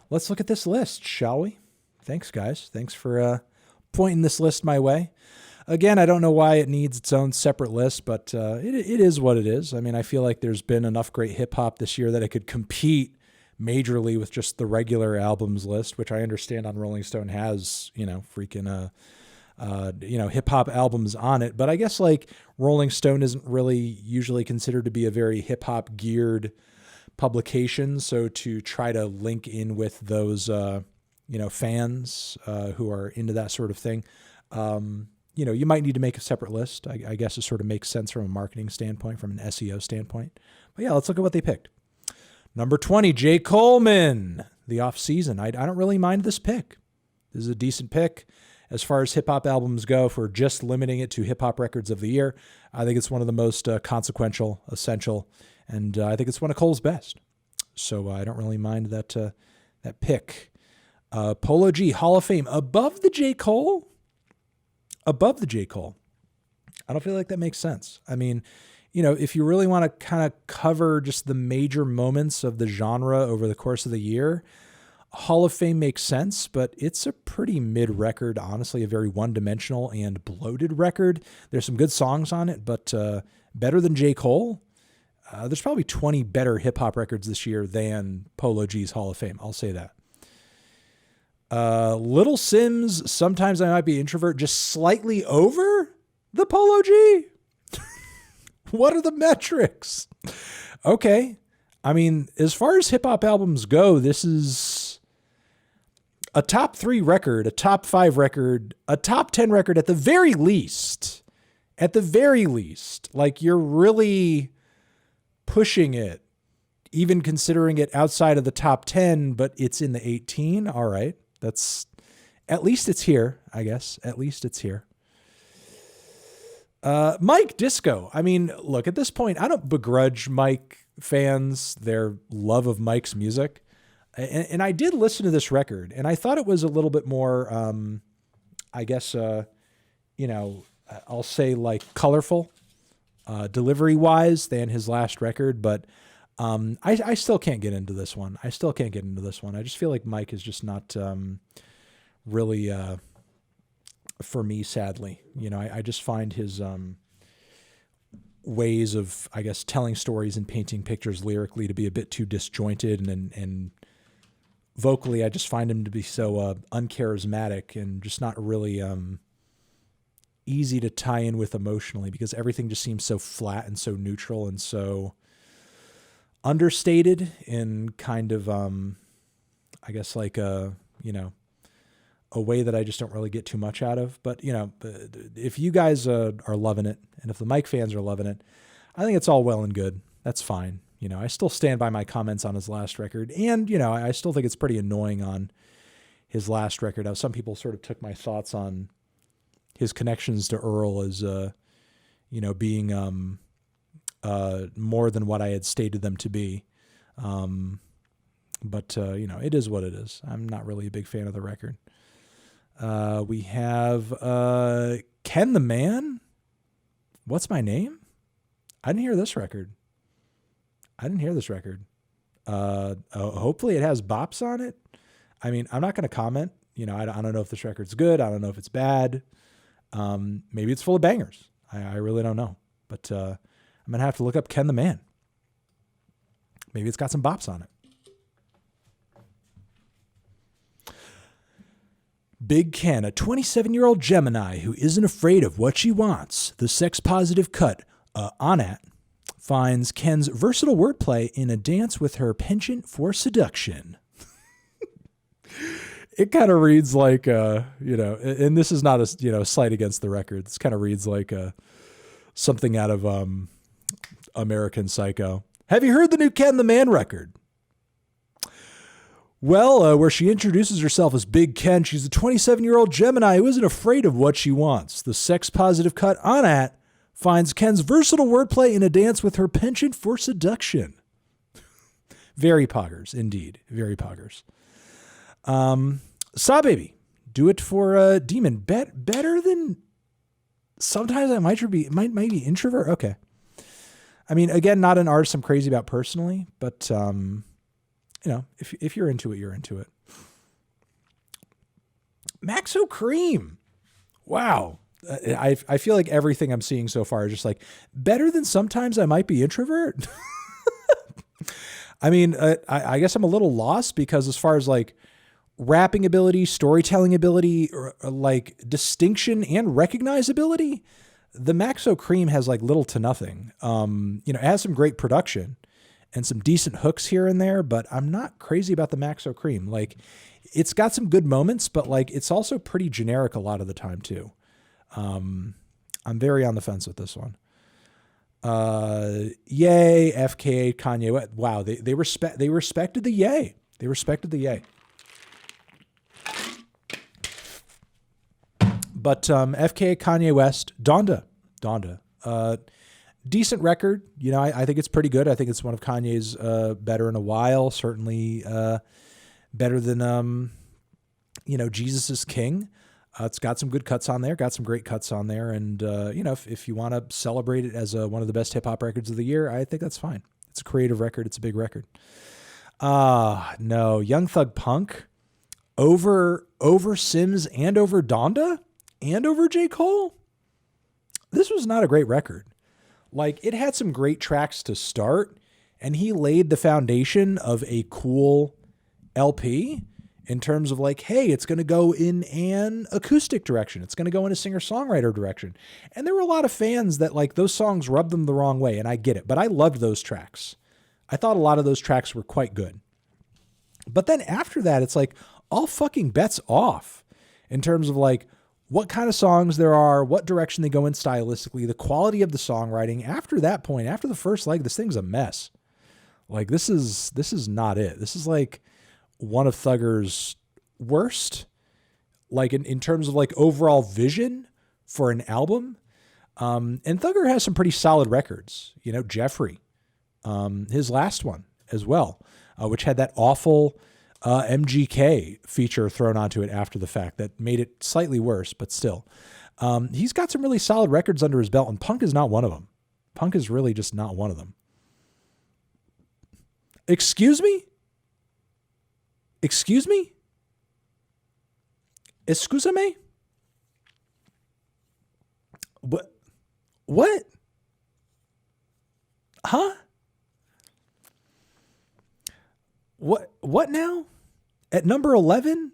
let's look at this list, shall we? Thanks, guys. Thanks for pointing this list my way. Again, I don't know why it needs its own separate list, but it is what it is. I mean, I feel like there's been enough great hip-hop this year that it could compete majorly with just the regular albums list, which I understand on Rolling Stone has, freaking hip-hop albums on it. But I guess like Rolling Stone isn't really usually considered to be a very hip-hop geared publication. So to try to link in with those, fans who are into that sort of thing, you might need to make a separate list. I guess it sort of makes sense from a marketing standpoint, from an SEO standpoint. But yeah, let's look at what they picked. Number 20, J. Coleman, The Off Season. I don't really mind this pick. This is a decent pick. As far as hip-hop albums go, if we're just limiting it to hip-hop records of the year, I think it's one of the most consequential, essential, and I think it's one of Cole's best. So I don't really mind that pick. Polo G, Hall of Fame, above the J. Cole? Above the J. Cole. I don't feel like that makes sense. I mean, if you really want to kind of cover just the major moments of the genre over the course of the year, Hall of Fame makes sense, but it's a pretty mid record, honestly, a very one-dimensional and bloated record. There's some good songs on it, but better than J. Cole. There's probably 20 better hip-hop records this year than Polo G's Hall of Fame. I'll say that. Little Sims, Sometimes I Might Be Introvert, just slightly over the Polo G. What are the metrics? Okay. I mean, as far as hip-hop albums go, this is a top 3 record, a top 5 record, a top 10 record at the very least. At the very least. Like, you're really pushing it, even considering it outside of the top 10, but it's in the 18. All right. At least it's here, I guess. At least it's here. Mike Disco. I mean, look, at this point, I don't begrudge Mike fans their love of Mike's music. And I did listen to this record, and I thought it was a little bit more, I'll say like colorful, delivery-wise than his last record. But I still can't get into this one. I just feel like Mike is just not really for me, sadly. I just find his ways of, I guess, telling stories and painting pictures lyrically to be a bit too disjointed, and vocally, I just find him to be so uncharismatic and just not really easy to tie in with emotionally, because everything just seems so flat and so neutral and so understated in kind of, I guess, like a way that I just don't really get too much out of. But, if you guys are loving it, and if the Mike fans are loving it, I think it's all well and good. That's fine. I still stand by my comments on his last record. And, I still think it's pretty annoying on his last record. Now, some people sort of took my thoughts on his connections to Earl as, being more than what I had stated them to be. But it is what it is. I'm not really a big fan of the record. We have Ken the Man. What's My Name? I didn't hear this record. Hopefully it has bops on it. I mean, I'm not going to comment. I don't know if this record's good. I don't know if it's bad. Maybe it's full of bangers. I really don't know. But I'm going to have to look up Ken the Man. Maybe it's got some bops on it. Big Ken, a 27-year-old Gemini who isn't afraid of what she wants. The sex-positive cut, Anat, finds Ken's versatile wordplay in a dance with her penchant for seduction. It kind of reads like, and this is not a, slight against the record. This kind of reads like something out of American Psycho. Have you heard the new Ken the Man record? Well, where she introduces herself as Big Ken, she's a 27-year-old Gemini who isn't afraid of what she wants. The sex-positive cut Anat finds Ken's versatile wordplay in a dance with her penchant for seduction. Very poggers, indeed. Very poggers. Saw Baby, do it for a Demon. Better than Sometimes I might be Introvert. Okay. I mean, again, not an artist I'm crazy about personally, but if you're into it, you're into it. Maxo Cream. Wow. I feel like everything I'm seeing so far is just like better than sometimes I might be introvert. I mean, I guess I'm a little lost because as far as like rapping ability, storytelling ability, or like distinction and recognizability, the Maxo Cream has like little to nothing. It has some great production and some decent hooks here and there, but I'm not crazy about the Maxo Cream. Like, it's got some good moments, but like it's also pretty generic a lot of the time too. I'm very on the fence with this one. Yay, FKA, Kanye. Wow, they respected the yay. They respected the yay. But FKA, Kanye West, Donda. Decent record. I think it's pretty good. I think it's one of Kanye's better in a while. Certainly better than Jesus is King. It's got some good cuts on there, got some great cuts on there. And, if you want to celebrate it as one of the best hip hop records of the year, I think that's fine. It's a creative record. It's a big record. No, Young Thug Punk over Sims and over Donda and over J. Cole. This was not a great record. Like, it had some great tracks to start, and he laid the foundation of a cool LP in terms of like, hey, it's going to go in an acoustic direction. It's going to go in a singer-songwriter direction. And there were a lot of fans that like those songs rubbed them the wrong way. And I get it, but I loved those tracks. I thought a lot of those tracks were quite good. But then after that, it's like all fucking bets off in terms of like what kind of songs there are, what direction they go in stylistically, the quality of the songwriting. After that point, after the first leg, this thing's a mess. Like this is not it. This is like one of Thugger's worst, like in terms of like overall vision for an album. And Thugger has some pretty solid records, Jeffrey, his last one as well, which had that awful MGK feature thrown onto it after the fact that made it slightly worse, but still. He's got some really solid records under his belt, and Punk is not one of them. Punk is really just not one of them. Excuse me? Excuse me? Excuse-me? What? What? Huh? What now? At number 11?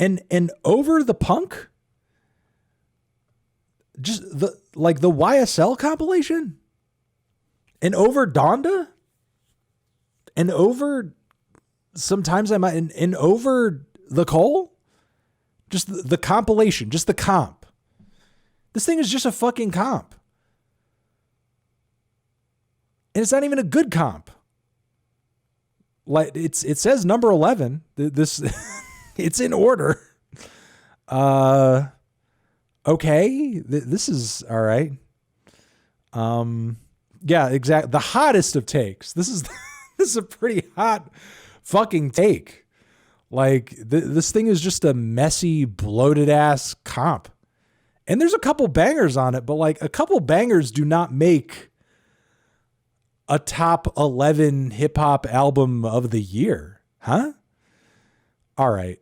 And over the Punk? Just the YSL compilation? And over Donda? And over sometimes I might, and over the Cole? Just the compilation, just the comp. This thing is just a fucking comp. And it's not even a good comp. Like it says number 11. This it's in order. Okay. This is all right. Yeah, exactly. The hottest of takes. This is a pretty hot fucking take. Like this thing is just a messy, bloated ass comp. And there's a couple bangers on it, but like a couple bangers do not make a top 11 hip hop album of the year. Huh? All right.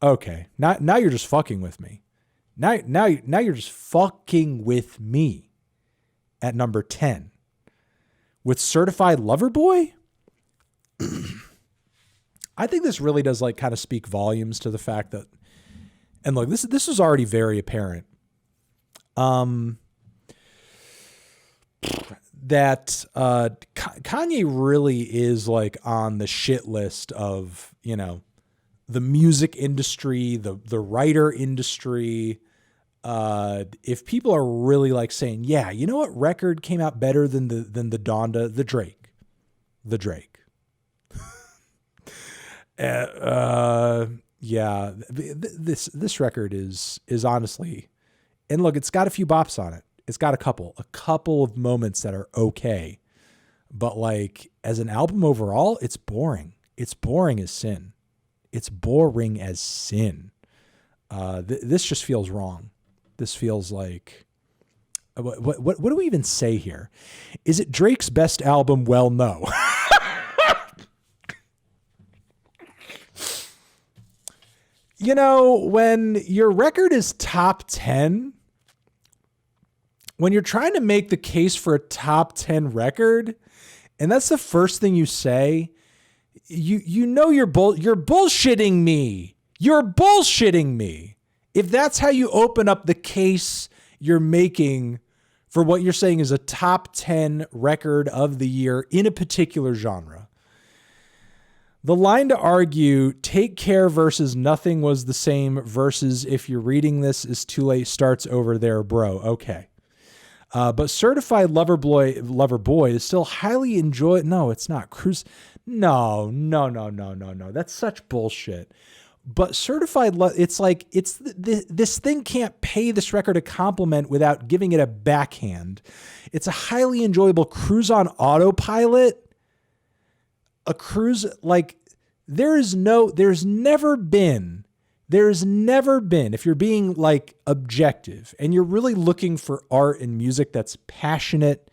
Okay. Now you're just fucking with me. Now you're just fucking with me at number 10 with Certified Lover Boy. I think this really does like kind of speak volumes to the fact that, and look, this is already very apparent. That Kanye really is like on the shit list of, the music industry, the writer industry. If people are really like saying, yeah, you know what record came out better than the Donda, the Drake. Yeah, this record is honestly, and look, it's got a few bops on it. It's got a couple of moments that are okay, but like as an album overall, it's boring. It's boring as sin. It's boring as sin. This just feels wrong. This feels like, what do we even say here? Is it Drake's best album? Well, no. You know, when your record is top 10, when you're trying to make the case for a top 10 record, and that's the first thing you say, you know you're bullshitting me. You're bullshitting me. If that's how you open up the case you're making for what you're saying is a top 10 record of the year in a particular genre. The line to argue, Take Care versus Nothing Was the Same versus If You're Reading This Is Too Late starts over there, bro. Okay. But Certified Lover Boy is still highly enjoyed. No, it's not. Cruise. No. That's such bullshit. But Certified it's like, this thing can't pay this record a compliment without giving it a backhand. It's a highly enjoyable cruise on autopilot. A cruise, like there's never been, if you're being like objective and you're really looking for art and music that's passionate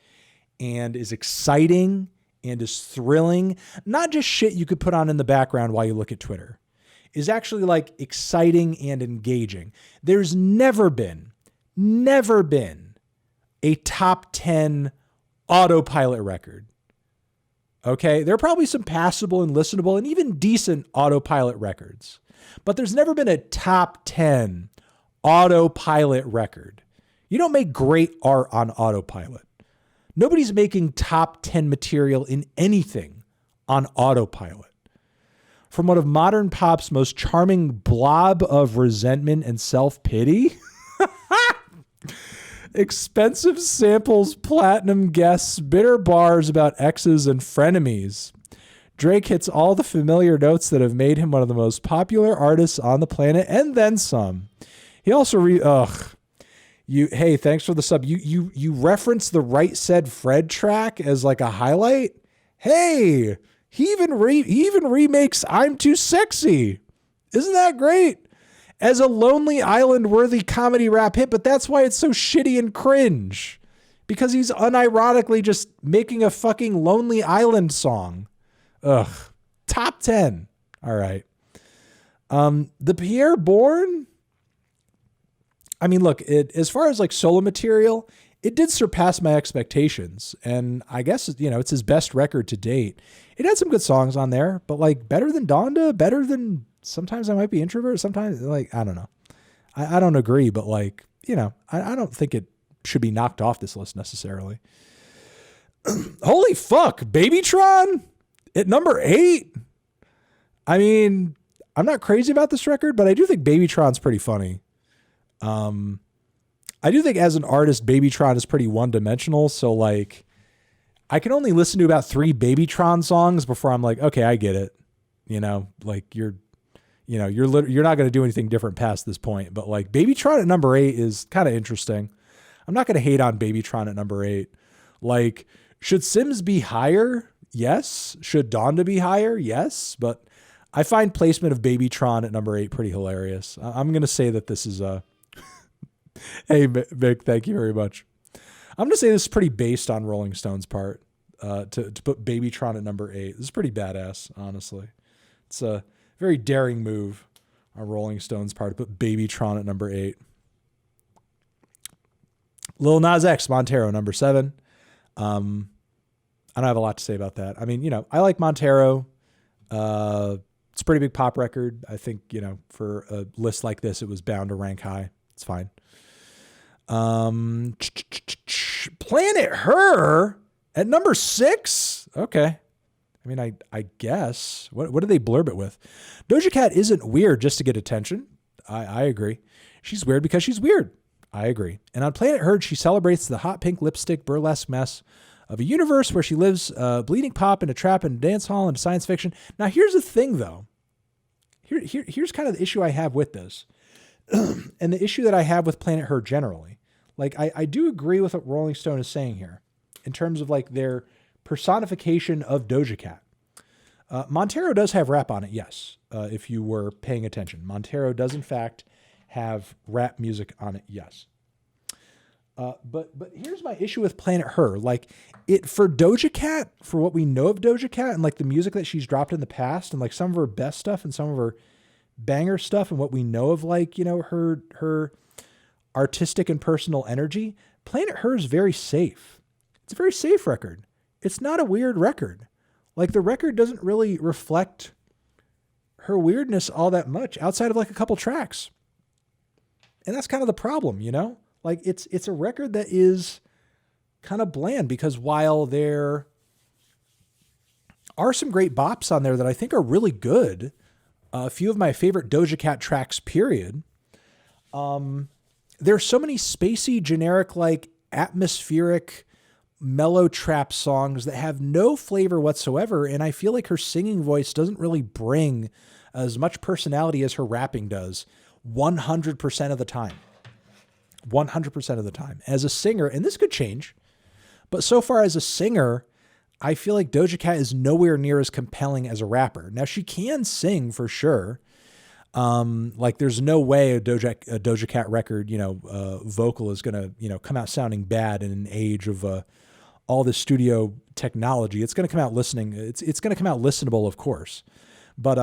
and is exciting and is thrilling, not just shit you could put on in the background while you look at Twitter, is actually like exciting and engaging. There's never been a top 10 autopilot record. Okay, there are probably some passable and listenable and even decent autopilot records, but there's never been a top 10 autopilot record. You don't make great art on autopilot. Nobody's making top 10 material in anything on autopilot. From one of modern pop's most charming blob of resentment and self-pity, expensive samples, platinum guests, bitter bars about exes and frenemies, Drake hits all the familiar notes that have made him one of the most popular artists on the planet, and then some. He also hey, thanks for the sub. You reference the Right Said Fred track as like a highlight. Hey, he even remakes I'm Too Sexy. Isn't that great? As a Lonely Island worthy comedy rap hit, but that's why it's so shitty and cringe. Because he's unironically just making a fucking Lonely Island song. Ugh. Top 10. All right. The Pierre Bourne. I mean, look, as far as like solo material, it did surpass my expectations. And I guess, it's his best record to date. It had some good songs on there, but like better than Donda, better than Sometimes I Might Be Introvert. Sometimes, like, I don't know. I don't agree, but like, I don't think it should be knocked off this list necessarily. Holy fuck, Babytron at number 8. I mean, I'm not crazy about this record, but I do think Babytron's pretty funny. I do think as an artist, Babytron is pretty one-dimensional. So like, I can only listen to about 3 Babytron songs before I'm like, okay, I get it. Like you're not going to do anything different past this point. But like Babytron at number 8 is kind of interesting. I'm not going to hate on Babytron at number 8. Like, should Sims be higher? Yes. Should Donda be higher? Yes. But I find placement of Babytron at number 8 pretty hilarious. I'm going to say that this is a, hey, Vic, thank you very much. I'm going to say this is pretty based on Rolling Stone's part to put Babytron at number 8. This is pretty badass, honestly. It's a very daring move on Rolling Stone's part to put Babytron at number 8. Lil Nas X, Montero, number 7. I don't have a lot to say about that. I mean, I like Montero. It's a pretty big pop record. I think, for a list like this, it was bound to rank high. It's fine. Planet Her at number 6. Okay. I mean, I guess. What did they blurb it with? Doja Cat isn't weird just to get attention. I agree. She's weird because she's weird. I agree. And on Planet Her, she celebrates the hot pink lipstick burlesque mess of a universe where she lives bleeding pop in a trap and a dance hall and science fiction. Now, here's the thing, though. Here's kind of the issue I have with this. And the issue that I have with Planet Her generally. Like, I do agree with what Rolling Stone is saying here in terms of like their personification of Doja Cat. Montero does have rap on it, yes, if you were paying attention. Montero does, in fact, have rap music on it, yes. But here's my issue with Planet Her. Like, for Doja Cat, for what we know of Doja Cat and like the music that she's dropped in the past and like some of her best stuff and some of her banger stuff and what we know of, like, you know, her artistic and personal energy, Planet Her is very safe. It's a very safe record. It's not a weird record. Like, the record doesn't really reflect her weirdness all that much outside of like a couple tracks. And that's kind of the problem, you know? Like, it's a record that is kind of bland, because while there are some great bops on there that I think are really good, a few of my favorite Doja Cat tracks, period, there's so many spacey, generic, like atmospheric, mellow trap songs that have no flavor whatsoever. And I feel like her singing voice doesn't really bring as much personality as her rapping does 100% of the time. 100% of the time. As a singer, and this could change, but so far as a singer, I feel like Doja Cat is nowhere near as compelling as a rapper. Now, she can sing for sure. Like, there's no way a Doja Cat record, you know, vocal is going to, you know, come out sounding bad in an age of all this studio technology. It's going to come out it's going to come out listenable, of course. But,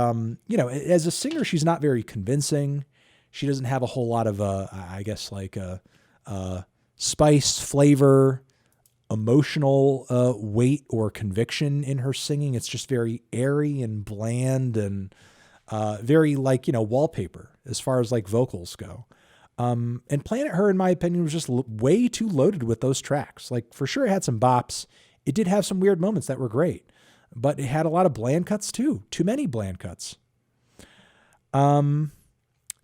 you know, as a singer, she's not very convincing. She doesn't have a whole lot of, I guess, like spice, flavor, emotional weight or conviction in her singing. It's just very airy and bland and very, like, you know, wallpaper as far as like vocals go. And Planet Her, in my opinion, was just way too loaded with those tracks. Like, for sure, it had some bops. It did have some weird moments that were great, but it had a lot of bland cuts too. Too many bland cuts.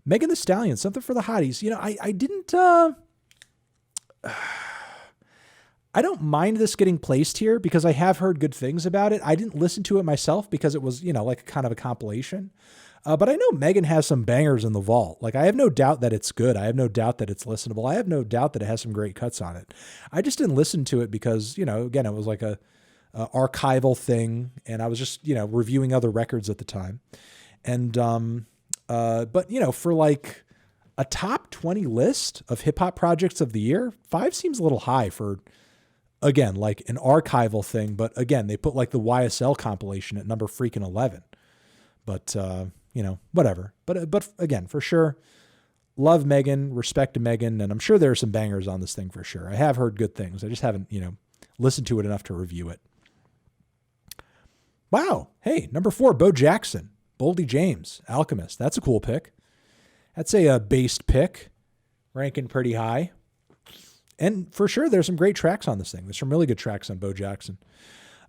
Megan Thee Stallion, Something for the Hotties. You know, I didn't, I don't mind this getting placed here because I have heard good things about it. I didn't listen to it myself because it was, you know, like kind of a compilation. But I know Megan has some bangers in the vault. Like, I have no doubt that it's good. I have no doubt that it's listenable. I have no doubt that it has some great cuts on it. I just didn't listen to it because, you know, again, it was like a archival thing, and I was just, you know, reviewing other records at the time. And, but, you know, for like a top 20 list of hip hop projects of the year, 5 seems a little high for, again, like an archival thing. But again, they put like the YSL compilation at number freaking 11. But, you know, whatever. But again, for sure, love Megan, respect to Megan. And I'm sure there are some bangers on this thing for sure. I have heard good things. I just haven't, you know, listened to it enough to review it. Wow. Hey, number 4, Bo Jackson. Boldy James, Alchemist. That's a cool pick. That's a based pick, ranking pretty high. And for sure, there's some great tracks on this thing. There's some really good tracks on Bo Jackson.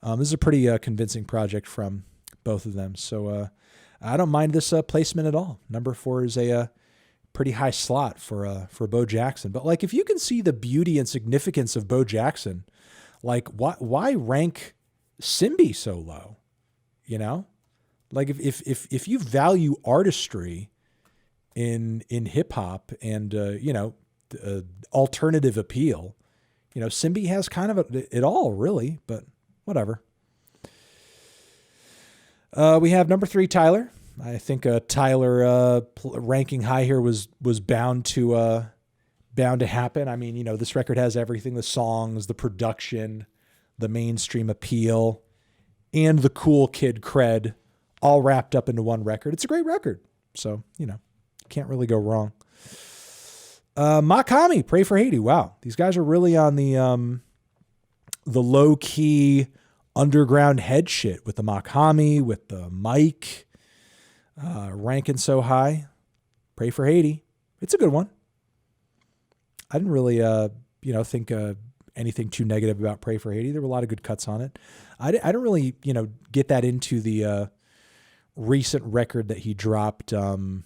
This is a pretty convincing project from both of them. So I don't mind this placement at all. Number 4 is a pretty high slot for Bo Jackson. But like, if you can see the beauty and significance of Bo Jackson, like why rank Simbi so low? You know? Like, if you value artistry in hip hop and, you know, alternative appeal, you know, Simbi has kind of it all, really, but whatever. We have number 3, Tyler. I think Tyler ranking high here was bound to happen. I mean, you know, this record has everything: the songs, the production, the mainstream appeal, and the cool kid cred, all wrapped up into one record. It's a great record. So, you know, can't really go wrong. Makami, Pray for Haiti. Wow. These guys are really on the low key underground head shit with the Makami, with the mic, ranking so high. Pray for Haiti. It's a good one. I didn't really, you know, think, anything too negative about Pray for Haiti. There were a lot of good cuts on it. I don't really, you know, get that into the, recent record that he dropped, you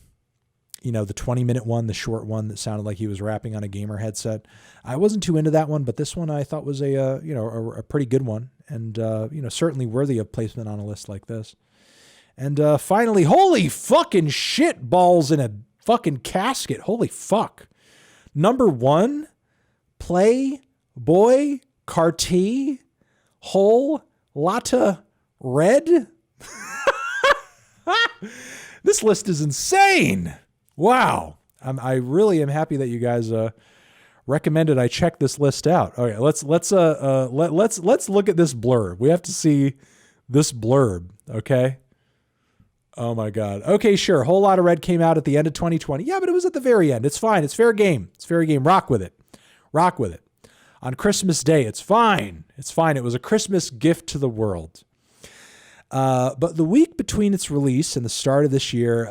know, the 20-minute one, the short one that sounded like he was rapping on a gamer headset. I wasn't too into that one, but this one I thought was a, you know, a pretty good one, and, you know, certainly worthy of placement on a list like this. And finally, holy fucking shit balls in a fucking casket. Holy fuck. Number 1, Playboy Carti Whole Lotta Red. This list is insane. Wow. I really am happy that you guys recommended I check this list out. Okay, let's look at this blurb. We have to see this blurb, okay? Oh my God. Okay, sure. Whole Lot of Red came out at the end of 2020. Yeah, but it was at the very end. It's fine. It's fair game. It's fair game. Rock with it. Rock with it. On Christmas Day, it's fine. It's fine. It was a Christmas gift to the world. But the week between its release and the start of this year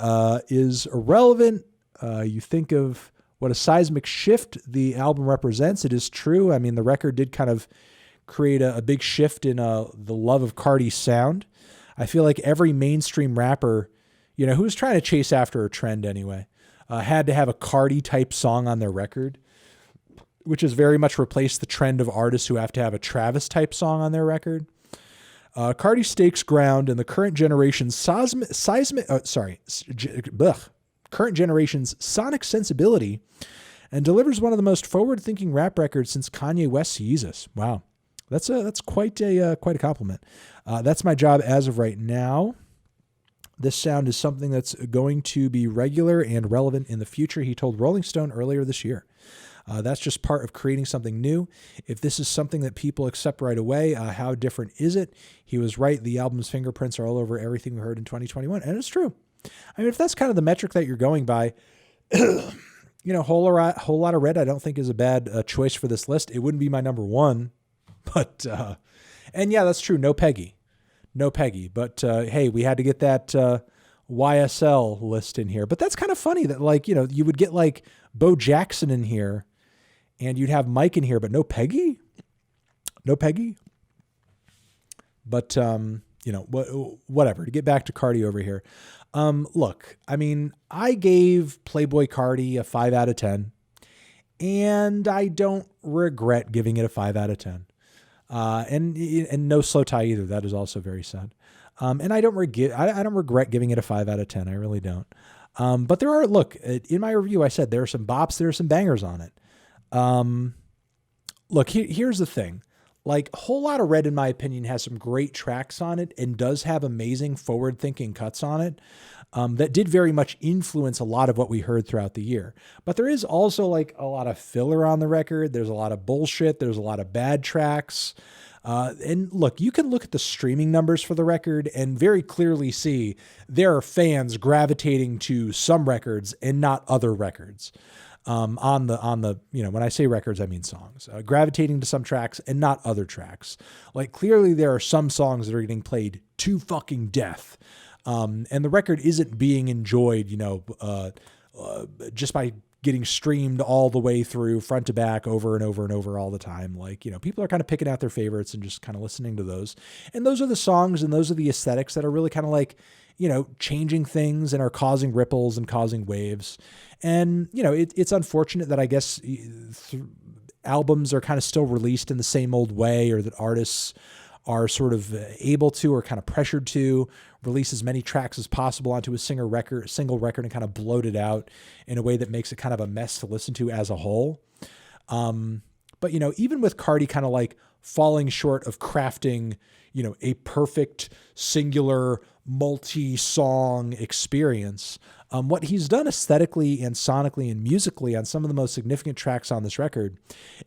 is irrelevant. You think of what a seismic shift the album represents. It is true. I mean, the record did kind of create a big shift in the love of Cardi's sound. I feel like every mainstream rapper, who was trying to chase after a trend anyway, had to have a Cardi type song on their record, which has very much replaced the trend of artists who have to have a Travis type song on their record. Cardi stakes ground in the current generation's current generation's sonic sensibility and delivers one of the most forward-thinking rap records since Kanye West's Yeezus. Wow. That's quite a compliment. That's my job as of right now. This sound is something that's going to be regular and relevant in the future, he told Rolling Stone earlier this year. That's just part of creating something new. If this is something that people accept right away, how different is it? He was right. The album's fingerprints are all over everything we heard in 2021. And it's true. I mean, if that's kind of the metric that you're going by, Whole Lot of Red, I don't think is a bad choice for this list. It wouldn't be my number one, but, and yeah, that's true. No Peggy. But, hey, we had to get that, YSL list in here, but that's kind of funny that you would get like Bo Jackson in here and you'd have Mike in here, but no Peggy. But, whatever, to get back to Cardi over here. Look, I mean, I gave Playboy Cardi a 5 out of 10 and I don't regret giving it a 5 out of 10. And no Slow Tie either. That is also very sad. And I don't regret giving it a 5 out of 10. I really don't. But there are, in my review, I said there are some bops, there are some bangers on it. Here's the thing. Like, Whole Lot of Red, in my opinion, has some great tracks on it and does have amazing forward-thinking cuts on it that did very much influence a lot of what we heard throughout the year. But there is also, like, a lot of filler on the record. There's a lot of bullshit. There's a lot of bad tracks. And look, you can look at the streaming numbers for the record and very clearly see there are fans gravitating to some records and not other records. When I say records, I mean songs, gravitating to some tracks and not other tracks. Like, clearly there are some songs that are getting played to fucking death. And the record isn't being enjoyed, just by getting streamed all the way through front to back over and over and over all the time. Like, people are kind of picking out their favorites and just kind of listening to those. And those are the songs and those are the aesthetics that are really kind of like, changing things and are causing ripples and causing waves. And, it's unfortunate that I guess albums are kind of still released in the same old way, or that artists are sort of able to, or kind of pressured to, release as many tracks as possible onto a single record and kind of bloat it out in a way that makes it kind of a mess to listen to as a whole. But, even with Cardi kind of like falling short of crafting, a perfect singular multi-song experience, what he's done aesthetically and sonically and musically on some of the most significant tracks on this record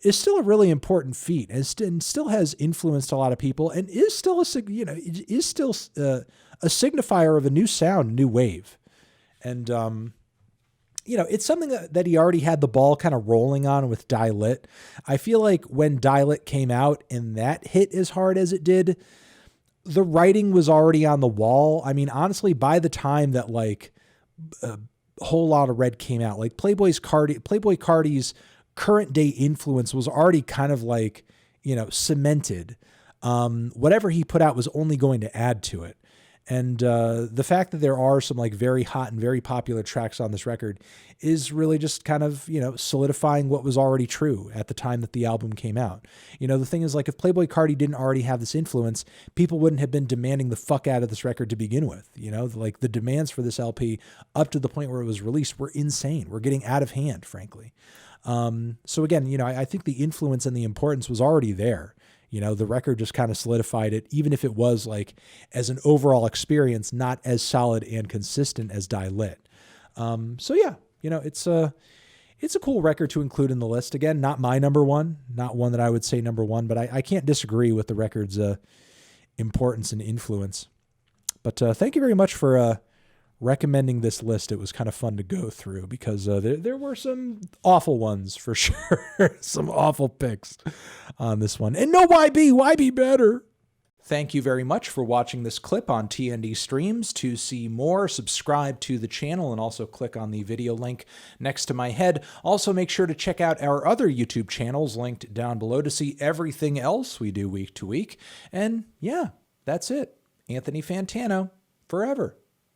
is still a really important feat, and still has influenced a lot of people, and is still a signifier of a new sound, new wave. And, it's something that he already had the ball kind of rolling on with Die Lit. I feel like when Die Lit came out and that hit as hard as it did, the writing was already on the wall. I mean, honestly, by the time that a Whole Lot of Red came out, like Playboy Cardi's current day influence was already kind of like, cemented. Whatever he put out was only going to add to it. And the fact that there are some like very hot and very popular tracks on this record is really just kind of, solidifying what was already true at the time that the album came out. The thing is, like, if Playboy Cardi didn't already have this influence, people wouldn't have been demanding the fuck out of this record to begin with. Like, the demands for this LP up to the point where it was released were insane. We're getting out of hand, frankly. So again, I think the influence and the importance was already there. The record just kind of solidified it, even if it was like, as an overall experience, not as solid and consistent as Die Lit. So yeah, it's a cool record to include in the list. Again, not my number one, not one that I would say number one, but I can't disagree with the record's importance and influence. But thank you very much for recommending this list, it was kind of fun to go through because there were some awful ones for sure. Some awful picks on this one. And no YB, YB better. Thank you very much for watching this clip on TND Streams. To see more, subscribe to the channel and also click on the video link next to my head. Also, make sure to check out our other YouTube channels linked down below to see everything else we do week to week. And yeah, that's it. Anthony Fantano, forever.